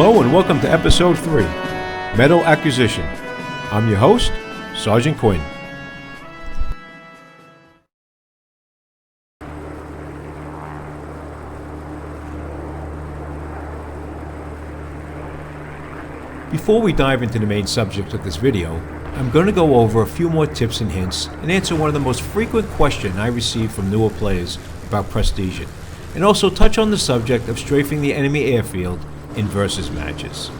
Hello and welcome to Episode 3, Metal Acquisition. I'm your host, Sergeant Quinn. Before we dive into the main subject of this video, I'm going to go over a few more tips and hints and answer one of the most frequent questions I receive from newer players about prestiging, and also touch on the subject of strafing the enemy airfield in versus matches.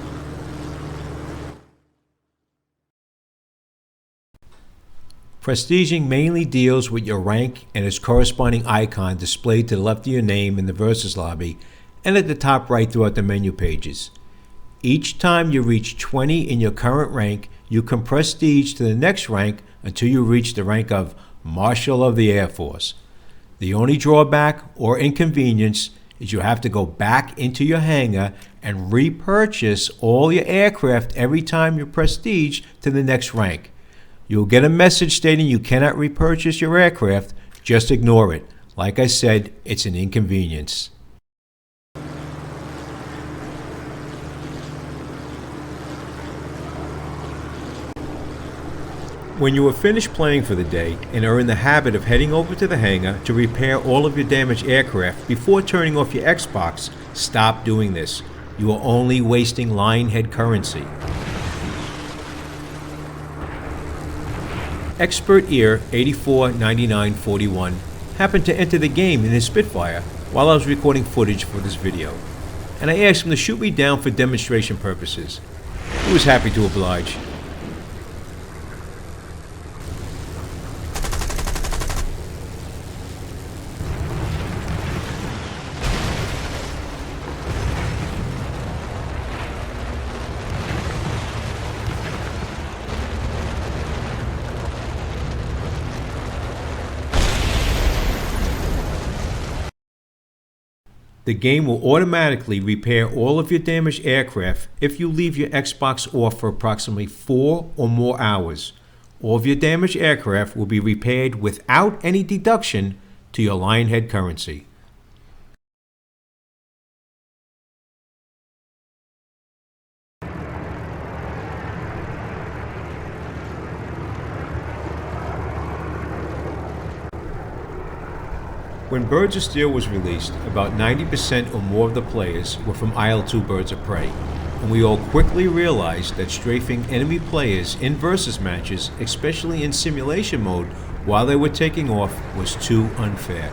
Prestiging mainly deals with your rank and its corresponding icon displayed to the left of your name in the versus lobby and at the top right throughout the menu pages. Each time you reach 20 in your current rank, you can prestige to the next rank until you reach the rank of Marshal of the Air Force. The only drawback or inconvenience is you have to go back into your hangar and repurchase all your aircraft every time you prestige to the next rank. You'll get a message stating you cannot repurchase your aircraft. Just ignore it. Like I said, it's an inconvenience. When you are finished playing for the day and are in the habit of heading over to the hangar to repair all of your damaged aircraft before turning off your Xbox, stop doing this. You are only wasting Lionhead currency. Expert Ear 849941 happened to enter the game in his Spitfire while I was recording footage for this video, and I asked him to shoot me down for demonstration purposes. He was happy to oblige. The game will automatically repair all of your damaged aircraft if you leave your Xbox off for approximately 4 or more hours. All of your damaged aircraft will be repaired without any deduction to your Lionhead currency. When Birds of Steel was released, about 90% or more of the players were from IL-2 Birds of Prey, and we all quickly realized that strafing enemy players in versus matches, especially in simulation mode, while they were taking off, was too unfair.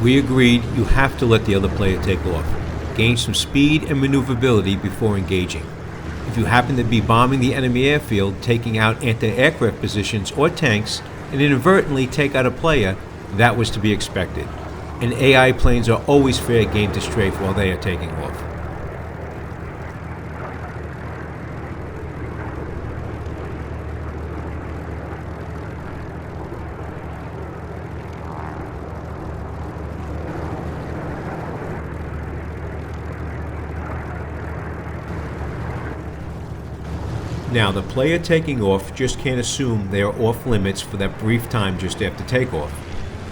We agreed you have to let the other player take off, gain some speed and maneuverability before engaging. If you happen to be bombing the enemy airfield, taking out anti-aircraft positions or tanks, and inadvertently take out a player, that was to be expected. And AI planes are always fair game to strafe while they are taking off. Now, the player taking off just can't assume they are off limits for that brief time just after takeoff.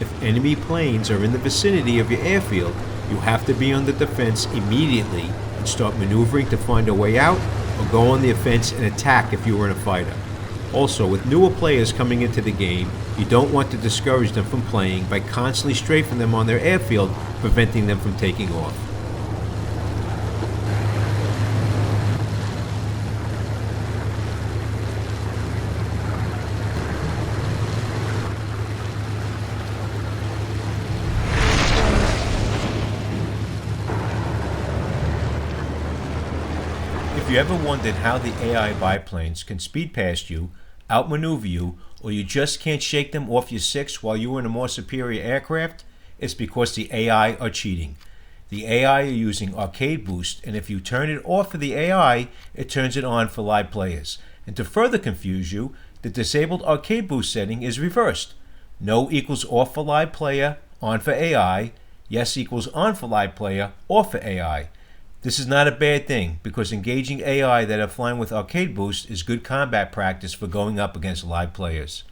If enemy planes are in the vicinity of your airfield, you have to be on the defense immediately and start maneuvering to find a way out, or go on the offense and attack if you are in a fighter. Also, with newer players coming into the game, you don't want to discourage them from playing by constantly strafing them on their airfield, preventing them from taking off. If you ever wondered how the AI biplanes can speed past you, outmaneuver you, or you just can't shake them off your 6 while you are in a more superior aircraft, it's because the AI are cheating. The AI are using arcade boost, and if you turn it off for the AI, it turns it on for live players. And to further confuse you, the disabled arcade boost setting is reversed. No equals off for live player, on for AI. Yes equals on for live player, off for AI. This is not a bad thing, because engaging AI that are flying with arcade boost is good combat practice for going up against live players.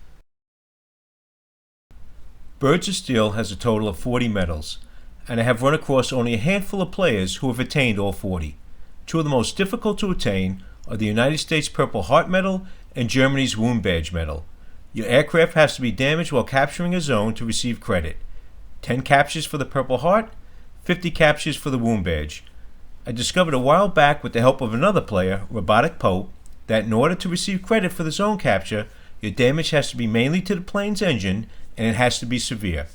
Birds of Steel has a total of 40 medals, and I have run across only a handful of players who have attained all 40. Two of the most difficult to attain are the United States Purple Heart Medal and Germany's Wound Badge Medal. Your aircraft has to be damaged while capturing a zone to receive credit. 10 captures for the Purple Heart, 50 captures for the Wound Badge. I discovered a while back with the help of another player, Robotic Pope, that in order to receive credit for the zone capture, your damage has to be mainly to the plane's engine and it has to be severe.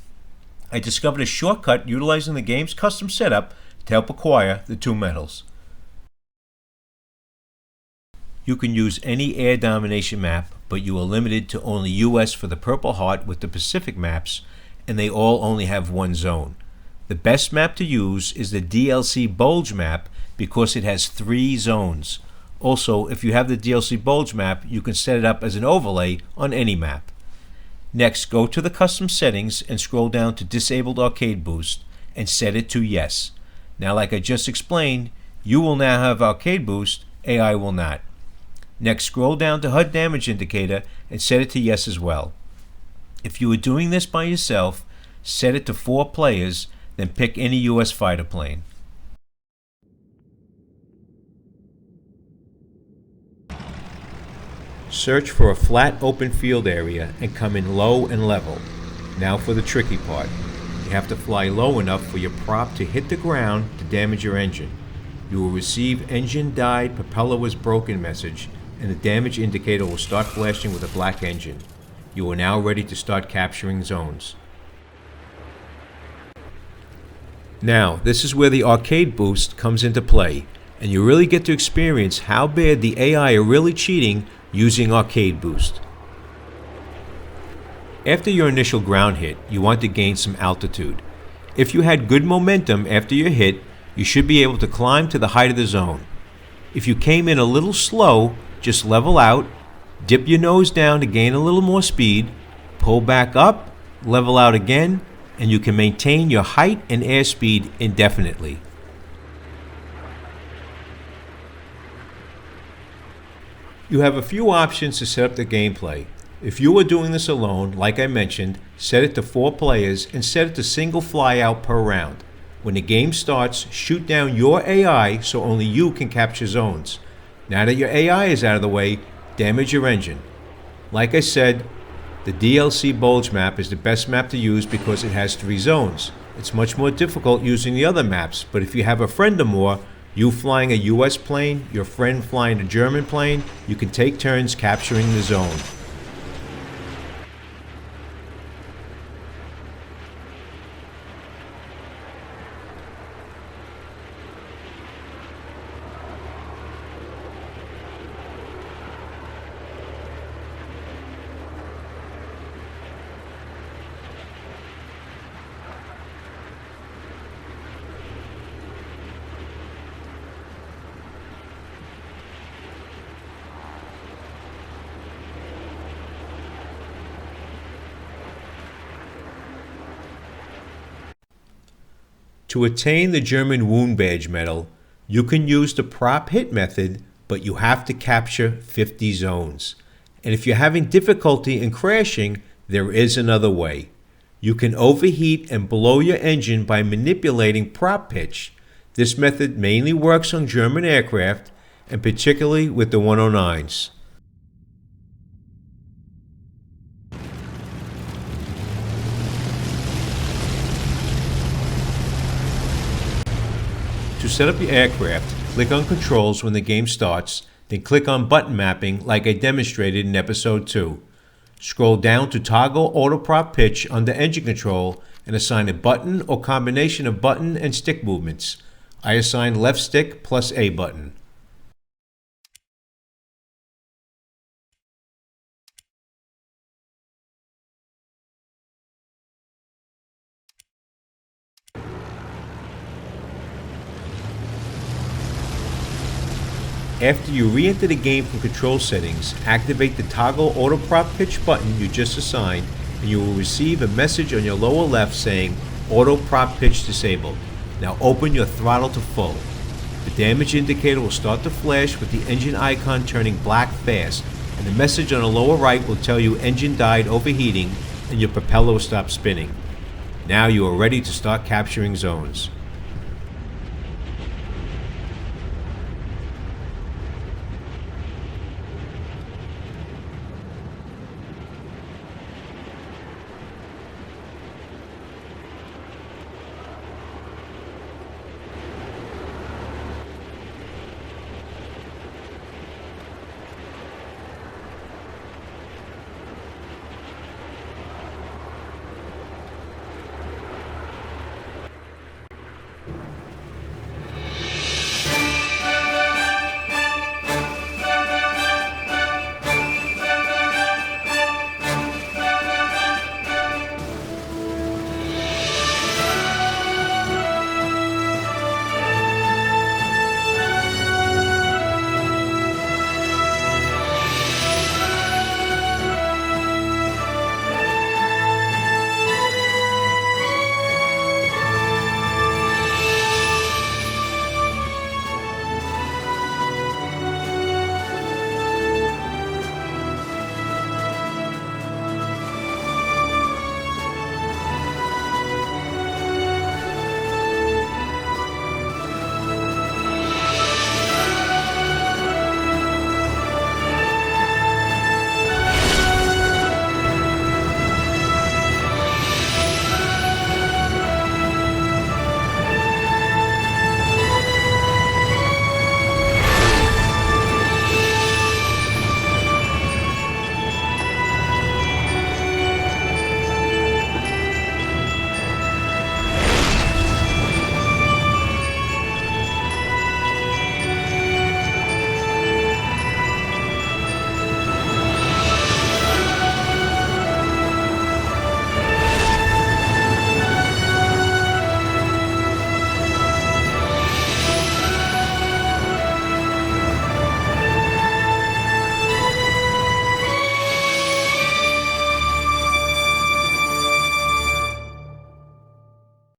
I discovered a shortcut utilizing the game's custom setup to help acquire the 2 medals. You can use any air domination map, but you are limited to only US for the Purple Heart with the Pacific maps, and they all only have 1 zone. The best map to use is the DLC Bulge map because it has 3 zones. Also, if you have the DLC Bulge map, you can set it up as an overlay on any map. Next, go to the custom settings and scroll down to Disabled Arcade Boost and set it to Yes. Now, like I just explained, you will now have Arcade Boost, AI will not. Next, scroll down to Hud Damage Indicator and set it to Yes as well. If you are doing this by yourself, set it to 4 players, then pick any US fighter plane. Search for a flat open field area and come in low and level. Now for the tricky part. You have to fly low enough for your prop to hit the ground to damage your engine. You will receive engine died, propeller was broken message, and the damage indicator will start flashing with a black engine. You are now ready to start capturing zones. Now, this is where the arcade boost comes into play, and you really get to experience how bad the AI are really cheating using arcade boost. After your initial ground hit, you want to gain some altitude. If you had good momentum after your hit, you should be able to climb to the height of the zone. If you came in a little slow, just level out, dip your nose down to gain a little more speed, pull back up, level out again, and you can maintain your height and airspeed indefinitely. You have a few options to set up the gameplay. If you are doing this alone, like I mentioned, set it to 4 players and set it to single fly out per round. When the game starts, shoot down your AI so only you can capture zones. Now that your AI is out of the way, damage your engine. Like I said, the DLC Bulge map is the best map to use because it has 3 zones. It's much more difficult using the other maps, but if you have a friend or more, you flying a US plane, your friend flying a German plane, you can take turns capturing the zone. To attain the German Wound Badge medal, you can use the prop hit method, but you have to capture 50 zones. And if you're having difficulty in crashing, there is another way. You can overheat and blow your engine by manipulating prop pitch. This method mainly works on German aircraft, and particularly with the 109s. To set up your aircraft, click on Controls when the game starts, then click on Button Mapping like I demonstrated in Episode 2. Scroll down to Toggle Auto Prop Pitch under Engine Control and assign a button or combination of button and stick movements. I assigned left stick plus A button. After you re-enter the game from control settings, activate the Toggle Auto Prop Pitch button you just assigned, and you will receive a message on your lower left saying Auto Prop Pitch Disabled. Now open your throttle to full. The damage indicator will start to flash with the engine icon turning black fast, and the message on the lower right will tell you engine died overheating and your propeller will stop spinning. Now you are ready to start capturing zones.